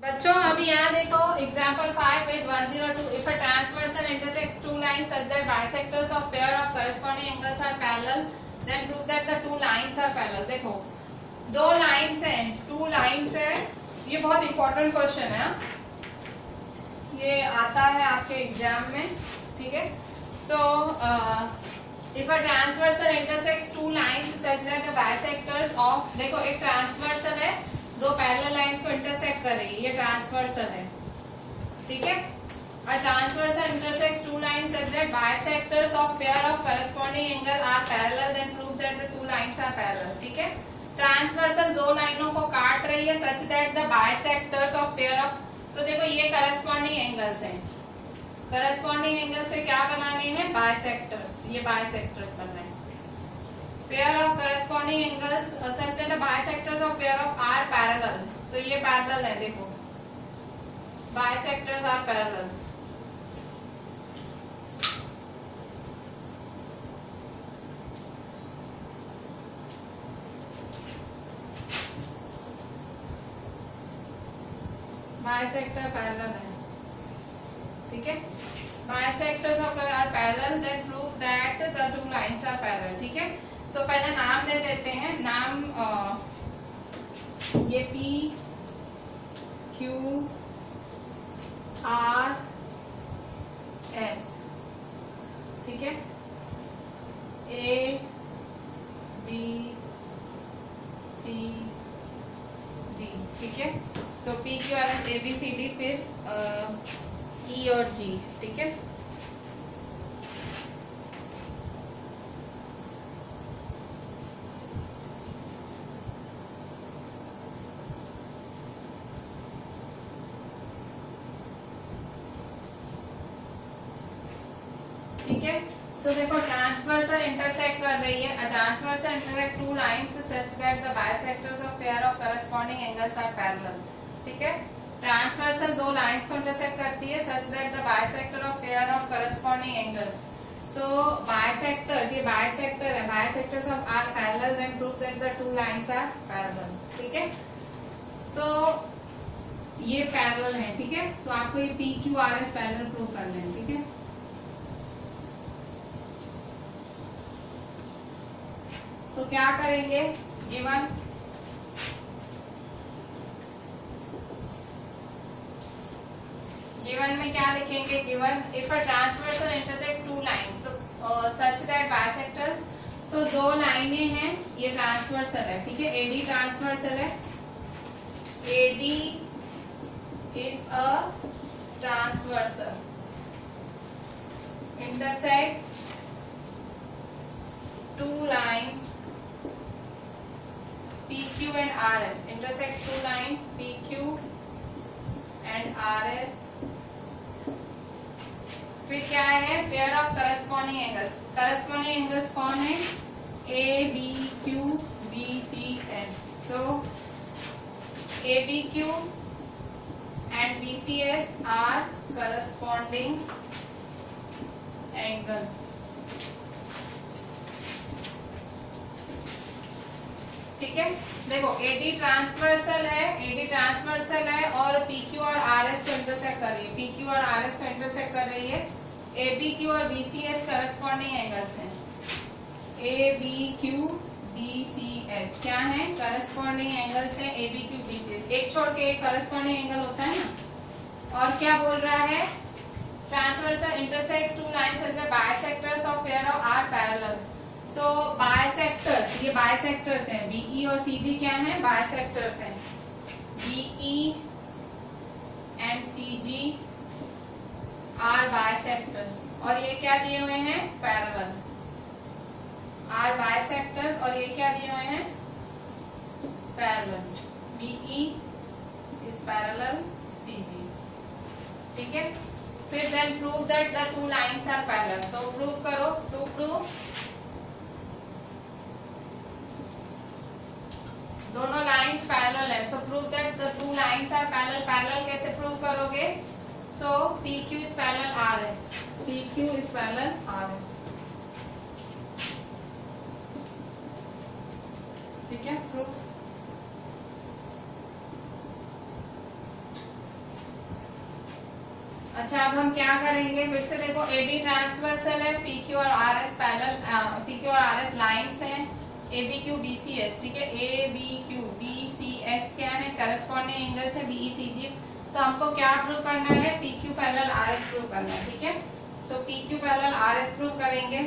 बच्चों अभी यहाँ देखो example 5 page 102 if a transversal intersect two lines such that bisectors of pair of corresponding angles are parallel then prove that the two lines are parallel. देखो दो lines हैं, two lines है, ये बहुत इंपॉर्टेंट क्वेश्चन है, ये आता है आपके एग्जाम में, ठीक है। So if a transversal intersects two lines such that the bisectors of, देखो एक ट्रांसवर्सल है, दो पैरेलल लाइंस को इंटरसेक्ट कर रही है, ये ट्रांसवर्सल है, ठीक है। A transversal intersects two lines such that bisectors of pair of corresponding angle are parallel then prove that the two lines are parallel, ठीक है। ट्रांसवर्सल दो लाइनों को काट रही है such that the bisectors of pair of, तो देखो ये करस्पॉन्डिंग एंगल्स हैं, करस्पॉन्डिंग एंगल्स से क्या बनाने हैं, बाइसेक्टर्स, ये बाइसेक्टर्स बनना है। pair of corresponding angles such that the bisectors of pair of are parallel, तो ये पैरेलल है, देखो bisectors are parallel, bisector parallel है, ठीक है। bisectors of are parallel then prove that the two lines are parallel, ठीक है। सो पहले नाम दे देते हैं, नाम ये P Q R S, ठीक है, A B C D, ठीक है। सो P Q R S A B C D, फिर E और G, ठीक है। ठीक है। सो देखो ट्रांसवर्सल इंटरसेक्ट कर रही है, transversal intersect two lines such that the bisectors of pair of corresponding angles are parallel, ठीक है। ट्रांसवर्सल दो लाइंस को इंटरसेक्ट करती है such that the bisector of pair of corresponding angles, so bisectors, ये बाइसेक्टर है, bisectors of are parallel then prove that the two lines are parallel, ठीक है। सो ये पैरेलल है, ठीक है। सो आपको ये P Q R S parallel prove करना है, ठीक है। तो क्या करेंगे, गिवन में क्या लिखेंगे, given if a transversal intersects two lines, तो सच दैट बाइसेक्टर्स, सो दो लाइनें हैं, ये ट्रांसवर्सल है, ठीक है, एडी ट्रांसवर्सल है, AD is a transversal intersects two lines PQ and RS, intersect two lines PQ and RS, फिर क्या है, pair of corresponding angles, corresponding angles कौन है, ABQ BCS, so ABQ and BCS are corresponding angles, ठीक है। देखो AD transversal है और PQ और RS को इंटरसेक्ट कर रही है, PQ और RS को इंटरसेक्ट कर रही है, ABQ और BCS करस्पॉन्डिंग एंगल्स हैं, ABQ BCS क्या है, करस्पॉन्डिंग एंगल्स है, ABQ BCS, एक छोड़ के एक करस्पॉन्डिंग एंगल होता है ना। और क्या बोल रहा है, transversal intersects two lines such that bisectors of pair of are parallel, so bisectors, ये बाइसेक्टर्स हैं, BE और CG क्या हैं, बाइसेक्टर्स हैं, BE and CG are bisectors, और ये क्या दिए हुए हैं, पैरेलल, आर बाइसेक्टर्स, और ये क्या दिए हुए हैं, parallel, BE is parallel CG, ठीक है। फिर then prove that the two lines are parallel, तो प्रूव करो, टू प्रूव दोनों लाइंस पैरेलल है, so prove that the two lines are parallel, parallel कैसे प्रूव करोगे, so PQ is parallel RS, PQ is parallel RS, ठीक है। Proof अच्छा, अब हम क्या करेंगे, फिर से देखो एडी ट्रांसवर्सल है, पीक्यू और आरएस पैरेलल, पीक्यू और आरएस लाइंस हैं, एबीक्यू बीसीएस, ठीक है, एबीक्यू बीसीएस क्या है, करस्पॉन्डिंग एंगल्स है बीईसीजी। तो हमको क्या प्रूव करना है, पीक्यू पैरेलल आरएस प्रूव करना है, ठीक है। सो पीक्यू पैरेलल आरएस प्रूव करेंगे,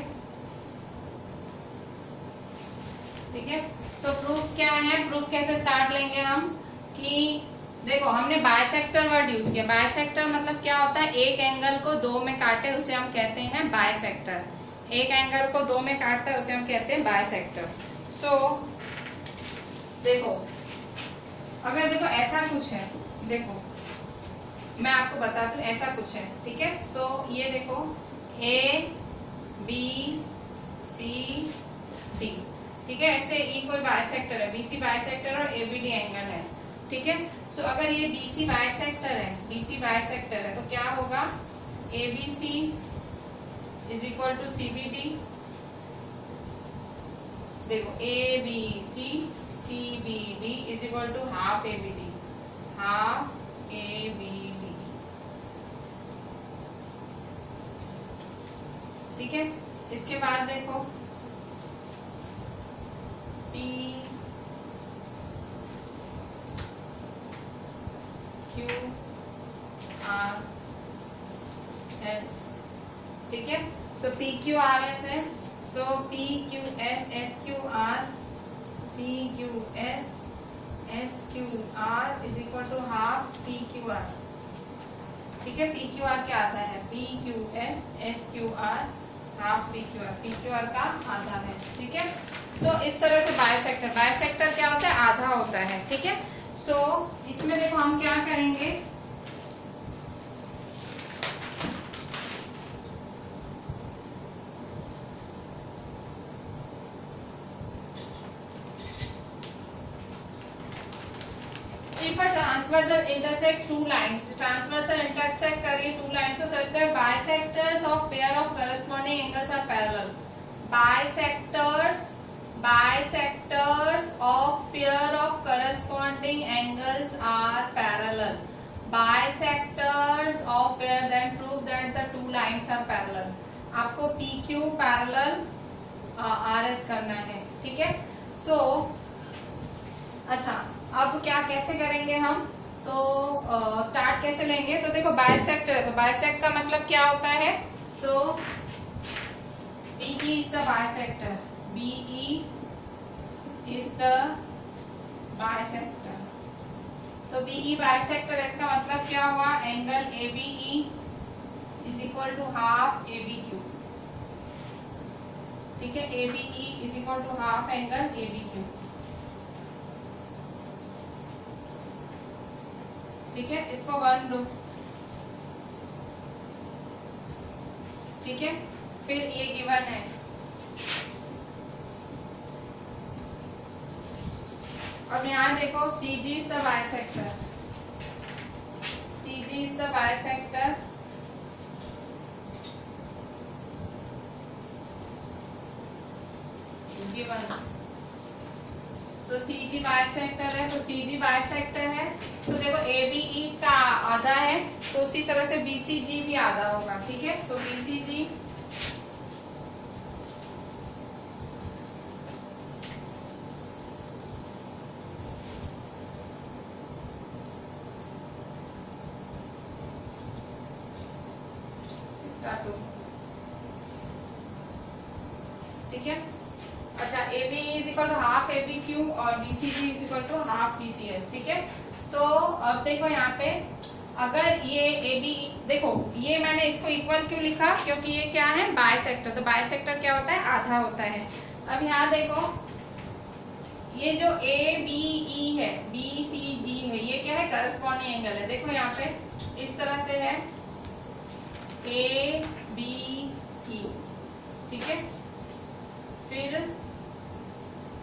ठीक है। सो प्रूफ क्या है, प्रूफ कैसे स्टार्ट लेंगे हम कि देखो हमने बाइसेक्टर वर्ड यूज किया। बाइसेक्टर मतलब क्या होता है, एक एंगल को दो में काटे उसे हम कहते हैं बाइसेक्टर। एक एंगल को दो में काटता है उसे हम कहते हैं बाइसेक्टर। सो देखो अगर देखो ऐसा कुछ है, देखो मैं आपको बताती हूँ, ऐसा कुछ है, ठीक है। सो ये देखो ए बी सी डी, ठीक है, ऐसे ये कोई बाइसेक्टर है, बीसी बाइसेक्टर और एबीडी एंगल है, ठीक है। सो अगर ये बीसी बाइसेक्टर है, बीसी बाइसेक्टर है, तो क्या होगा, ABC is equal to CBD. देखो ABC CBD is equal to half ABD, half ABD, ठीक है। इसके बाद देखो पी क्यू आर एस, ठीक है। So P Q R S है, so P Q S S Q R, P Q S S Q R is equal to half P Q R, ठीक है। पी क्यू आर क्या आता है, P Q S Q R half P Q R, P Q R का आधा है, ठीक है। सो इस तरह से बाइसेक्टर, बाइसेक्टर क्या होता है, आधा होता है, ठीक है। सो इसमें देखो हम क्या करेंगे, if a transversal intersects two lines, transversal intersect करिए two lines को, such that bisectors of pair of corresponding angles are parallel, bisectors of pair of corresponding angles are parallel, bisectors of pair, then prove that the two lines are parallel। आपको PQ parallel RS करना है, ठीक है। सो अच्छा, अब क्या कैसे करेंगे हम, तो स्टार्ट कैसे लेंगे, तो देखो बाइसेक्टर, तो बाइसेक्ट का मतलब क्या होता है, सो BE is the bisector, BE is the bisector, तो BE bisector, इसका मतलब क्या हुआ, angle ABE is equal to half ABQ, ठीक है, ABE is equal to half angle ABQ, ठीक है। इसको 1 दो, ठीक है। फिर ये गिवन है, अब यहाँ देखो CG is the bisector, CG is the bisector, given, तो CG बाइसेक्टर है, तो CG बाइसेक्टर है, सो देखो ABE इसका आधा है, तो उसी तरह से BCG भी आधा होगा, ठीक है। सो BCG इसका 2, ठीक है। अच्छा, AB is equal to half ABQ और BCG is equal to half BCS, ठीक है। सो अब देखो यहाँ पे अगर ये AB, देखो ये मैंने इसको इक्वल क्यों लिखा, क्योंकि ये क्या है, बाइसेक्टर, तो बाइसेक्टर क्या होता है, आधा होता है। अब यहाँ देखो ये जो ABE है, BCG है, ये क्या है, करस्पॉन्डिंग एंगल है। देखो यहाँ पे इस तरह से है ABE, ठीक है, फिर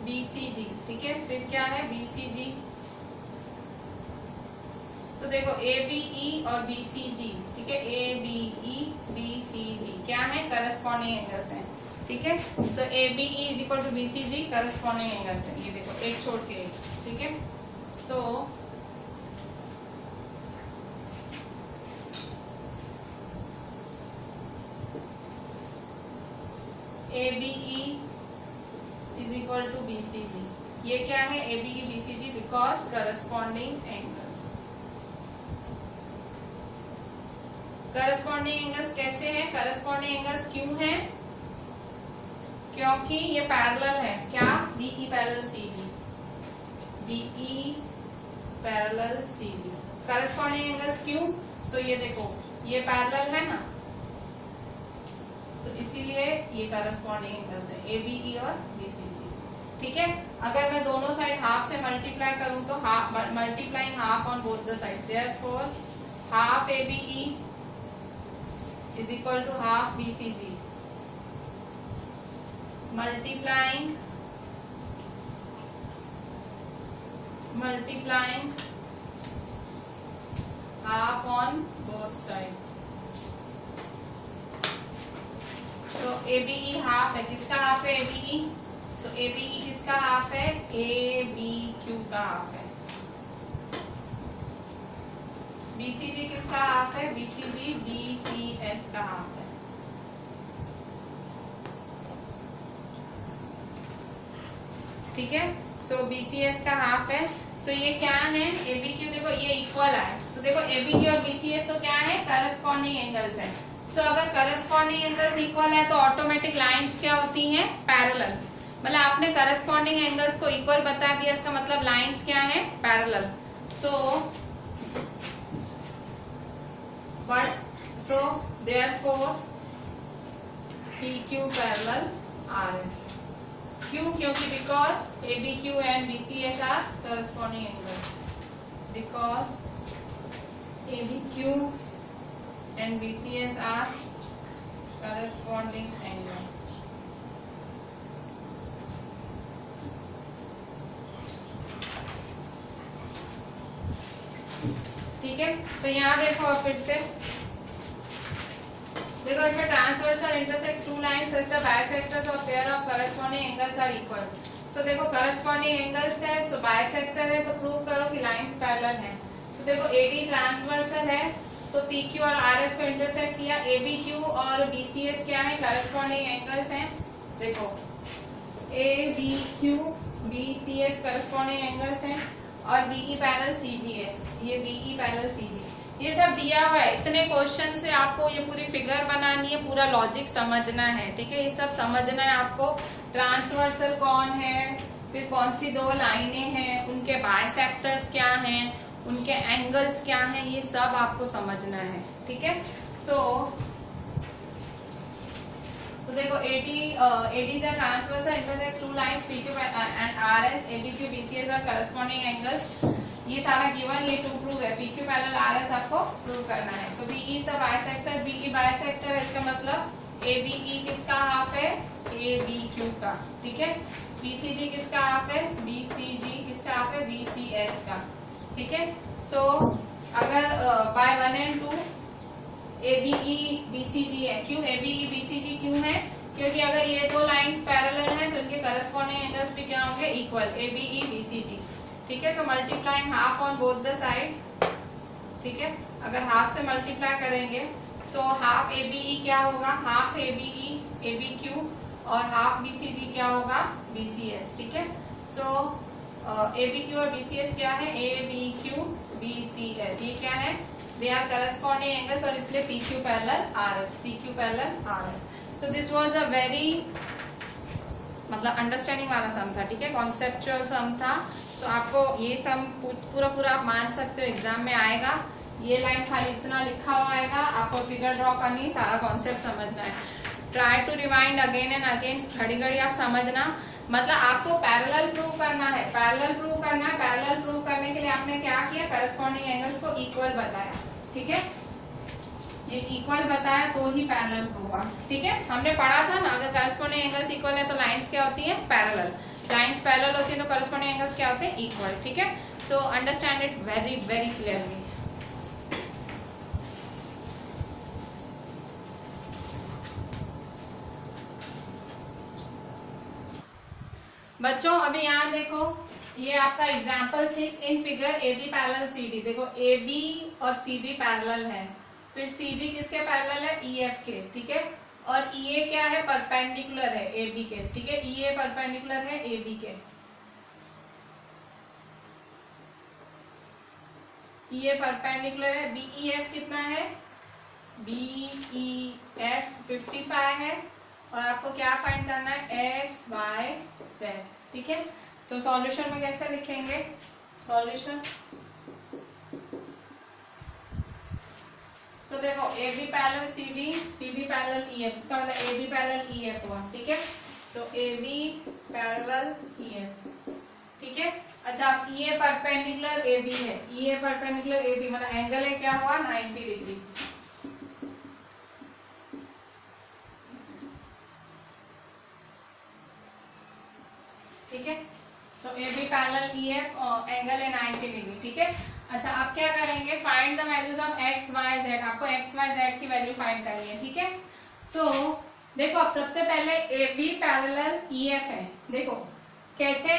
BCG, ठीक है, फिर क्या है BCG, तो देखो ABE और BCG, ठीक है, ABE BCG क्या है, करस्पॉन्डिंग एंगल्स हैं, ठीक है। So ABE is equal to BCG corresponding angles हैं, ये देखो एक छोड़ के एक, ठीक है। सो BCG, ये क्या है ABE BCG because corresponding angles. Corresponding angles कैसे हैं? करस्पॉन्डिंग एंगल्स क्यों हैं? क्योंकि ये पैरेलल है। क्या? BE parallel CG, BE parallel CG। Corresponding angles क्यों? सो ये देखो ये पैरेलल है ना, सो इसीलिए ये करस्पॉन्डिंग एंगल्स है ABE और BCG। ठीक है, अगर मैं दोनों साइड हाफ से मल्टीप्लाई करूं तो half multiplying half on both the sides, therefore half ABE is equal to half BCG multiplying half on both sides। तो ABE हाफ है, किसका हाफ है ABE? सो ABE किसका हाफ है? ABQ का हाफ है। BCG किसका हाफ है? BCG BCS का हाफ है। ठीक है, सो BCS का हाफ है। सो ये क्या है? ABQ देखो ये इक्वल है। सो देखो ABQ और BCS तो क्या है? करस्पॉन्डिंग एंगल्स है। सो अगर करस्पॉन्डिंग एंगल्स इक्वल है तो ऑटोमेटिक लाइंस क्या होती हैं? पैरेलल। मतलब आपने करस्पॉन्डिंग एंगल्स को इक्वल बता दिया, इसका मतलब लाइंस क्या है? Parallel. So therefore PQ parallel RS। क्यों? क्योंकि because ABQ and BCS are corresponding angles। Because ABQ and BCS are corresponding angles। ठीक है, तो यहाँ देखो अब फिर से देखो, if a transversal intersects two lines such the bisectors of pair of corresponding angles are equal। so देखो corresponding angles है, so bisector है, तो प्रूव करो कि लाइंस पैरेलल हैं। तो देखो AD ट्रांसवर्सल है, so PQ और RS को इंटरसेक्ट किया। ABQ और BCS क्या है? corresponding angles हैं। देखो ABQ BCS corresponding angles हैं और BE पैरेलल CG है, ये BE पैरेलल CG। ये सब दिया हुआ है, इतने क्वेश्चन से आपको ये पूरी फिगर बनानी है, पूरा लॉजिक समझना है। ठीक है, ये सब समझना है आपको। ट्रांसवर्सल कौन है, फिर कौन सी दो लाइनें हैं, उनके बाइसेक्टर्स क्या हैं, उनके एंगल्स क्या हैं, ये सब आपको समझना है। ठीक है, तो देखो AD is a transversal intersects two lines PQ and RS, ABQ BCS और corresponding angles। ये सारा गिवन, ये टू प्रूव है। PQ पैरेलल RS आपको प्रूव करना है। सो BE is the bisector, BE bisector है, इसका मतलब ABE किसका हाफ है? ABQ का। ठीक है, BCG किसका हाफ है? BCG किसका हाफ है? BCS का। ठीक है, सो अगर बाय 1 and 2 ABE BCG है। क्यों ABE BCG क्यों है? क्योंकि अगर ये दो लाइंस पैरेलल हैं तो इनके करस्पॉन्डिंग एंगल्स भी क्या होंगे? Equal, ABE BCG। ठीक है, so multiplying half on both the sides. ठीक है, अगर हाफ से मल्टीप्लाई करेंगे सो हाफ ABE क्या होगा? हाफ ABE ABQ और हाफ BCG क्या होगा? BCS। ठीक है, सो ABQ और BCS क्या है? ABQ BCS। ये क्या है? दे आर करस्पॉन्डिंग एंगल्स और इसलिए PQ parallel RS, PQ parallel RS। So this was a very मतलब अंडरस्टैंडिंग वाला सम था। ठीक है, कॉन्सेप्चुअल सम था। तो आपको ये सम पूरा आप मान सकते हो, एग्जाम में आएगा। ये लाइन खाली इतना लिखा हुआ आएगा, आपको फिगर ड्रॉ करनी, सारा कॉन्सेप्ट समझना है। Try to rewind again and again, घड़ी आप समझना। मतलब आपको पैरेलल प्रूव करना है, पैरेलल प्रूव करना है। पैरेलल प्रूव करने के लिए आपने क्या किया? करस्पॉन्डिंग एंगल्स को इक्वल बताया। ठीक है, ये इक्वल बताया तो ही पैरेलल प्रूव हुआ। ठीक है, हमने पढ़ा था ना, अगर करस्पॉन्डिंग एंगल्स इक्वल है तो लाइंस क्या होती है? पैरेलल। लाइंस पैरेलल होती है तो करस्पॉन्डिंग एंगल्स क्या होते हैं? इक्वल। ठीक है, so understand it very very clearly. बच्चों अभी यहाँ देखो, ये आपका example 6 in figure AB parallel CD। देखो AB और CD पैरेलल है, फिर CD किसके पैरेलल है? EF के। ठीक है, और EA क्या है, परपेंडिकुलर है AB के, ठीक है, EA परपेंडिकुलर है AB के, EA परपेंडिकुलर है। BEF कितना है, BEF 55 है, और आपको क्या फाइंड करना है, X Y Z, ठीक है। सो सॉल्यूशन में कैसे लिखेंगे, सॉल्यूशन, सो देखो AB parallel CD, CD parallel EF, इसका मतलब AB पैरेलल EF हुआ, ठीक है। सो AB पैरेलल EF, ठीक है। अच्छा, अब EA परपेंडिकुलर AB है, EA परपेंडिकुलर AB मतलब एंगल है क्या हुआ, 90 डिग्री, ठीक है। सो AB पैरेलल EF एंगल है 90 डिग्री, ठीक है। अच्छा, अब क्या करेंगे, find the values of X Y Z, आपको X Y Z की वैल्यू फाइंड करनी है, ठीक है। सो देखो, अब सबसे पहले AB पैरेलल EF है, देखो कैसे।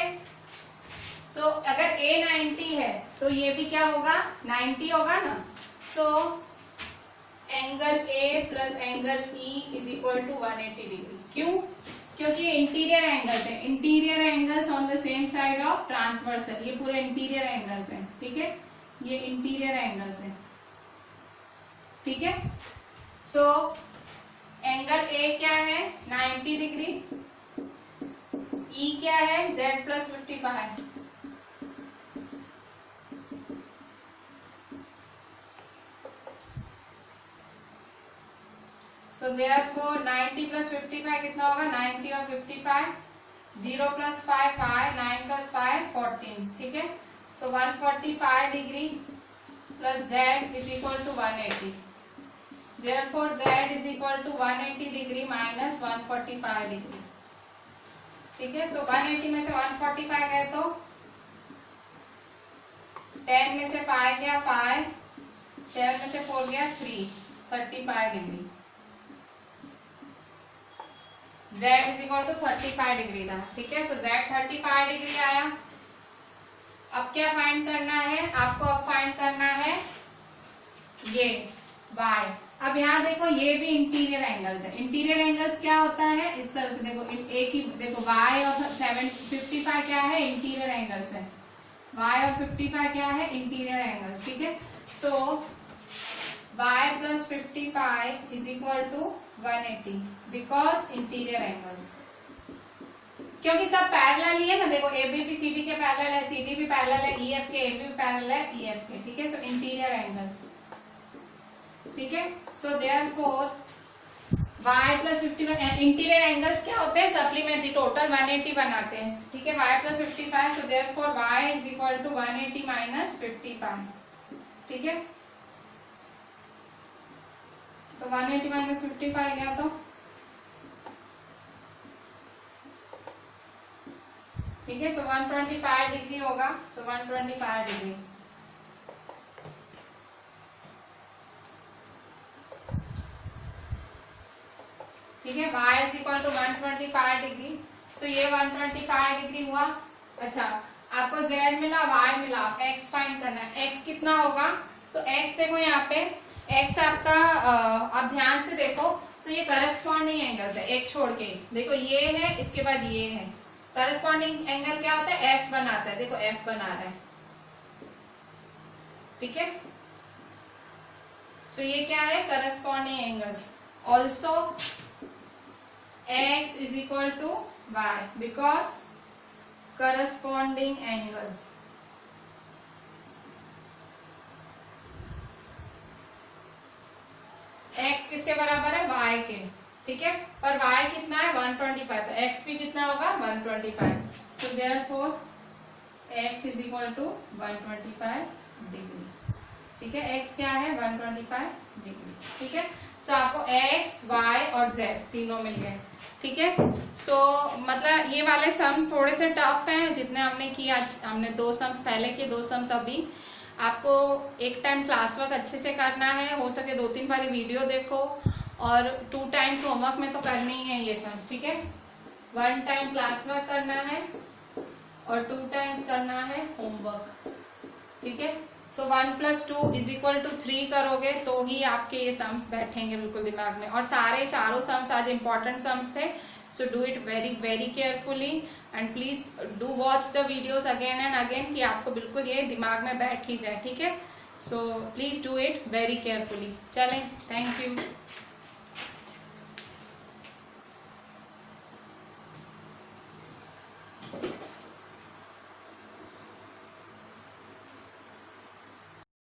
सो अगर A 90 है तो ये भी क्या होगा, 90 होगा ना। So angle A plus angle E is equal to 180 degree, क्यों, क्योंकि इंटीरियर एंगल्स है, interior angles on the same side of transversal, ये पूरे इंटीरियर एंगल्स हैं, ठीक है, ये इंटीरियर एंगल्स हैं, ठीक है। सो एंगल A क्या है, 90 डिग्री, E क्या है, Z plus 55, so therefore 90 plus 55 कितना होगा, 90 और 55, 0 plus 5 5, 9 plus 5 14, ठीक है। so 145 degree plus Z is equal to 180, therefore Z is equal to 180 degree minus 145 degree, ठीक है। so 180 में से 145 गए तो 10 में से 5 गया 5, 7 में से 4 गया 3, 35 degree, Z is equal to 35 degree था, ठीक है। सो Z 35 डिग्री आया। अब क्या फाइंड करना है, आपको अब फाइंड करना है ये Y। अब यहाँ देखो, ये भी इंटीरियर एंगल्स है, इंटीरियर एंगल्स क्या होता है, इस तरह से देखो, एक ही देखो Y और 55 क्या है, इंटीरियर एंगल्स है, Y और 55 क्या है, इंटीरियर एंगल्स, ठीक है। सो Y plus 55 is equal to 180 because interior angles, क्योंकि सब पैरेलल ही है ना, देखो AB भी CD के पैरेलल है, CD भी पैरेलल है EF के, AB भी पैरेलल है EF के, ठीक है। सो इंटीरियर एंगल्स, ठीक है। So therefore Y plus 55, interior angles क्या होते हैं, सप्लीमेंट्री, टोटल 180 बनाते हैं, ठीक है। Y plus 55, so therefore Y is equal to 180 minus 55, ठीक है। तो 180 माइनस 55 गया तो, ठीक है। सो 125 डिग्री होगा, सो 125 डिग्री, ठीक है। Y is equal to 125 degree, so ये 125 डिग्री हुआ। अच्छा, आपको Z मिला, Y मिला, X फाइंड करना है, X कितना होगा। सो X देखो यहाँ पे, X आपका आप ध्यान से देखो तो ये करस्पॉन्डिंग एंगल्स है, एक छोड़ के देखो, ये है, इसके बाद ये है, करस्पॉन्डिंग एंगल क्या होता है, F बनाता है, देखो F बना रहा है, ठीक है। सो ये क्या है, corresponding angles. Also X is equal to Y because corresponding angles, X किसके बराबर है, Y के, ठीक है। और Y कितना है, 125, तो X भी कितना होगा, 125। So therefore X is equal to 125 degree, ठीक है। X क्या है, 125 डिग्री, ठीक है। सो आपको X, Y और Z तीनों मिल गए, ठीक है। सो मतलब ये वाले सम्स थोड़े से टफ हैं, जितने हमने किया, हमने 2 सम्स पहले किए, 2 सम्स अभी। आपको एक टाइम क्लास वर्क अच्छे से करना है, हो सके 2-3 बार वीडियो देखो, और 2 टाइम्स होमवर्क में तो करनी ही है ये सम्स, ठीक है। 1 टाइम क्लास वर्क करना है और 2 टाइम्स करना है होमवर्क, ठीक है। सो 1 + 2 = 3 करोगे तो ही आपके ये सम्स बैठेंगे बिल्कुल दिमाग में। और सारे चारों सम्स आज इंपॉर्टेंट सम्स थे, so do it very carefully and please do watch the videos again and again कि आपको बिल्कुल ये दिमाग में बैठ ही जाए, ठीक है। So please do it very carefully. चलें, थैंक यू।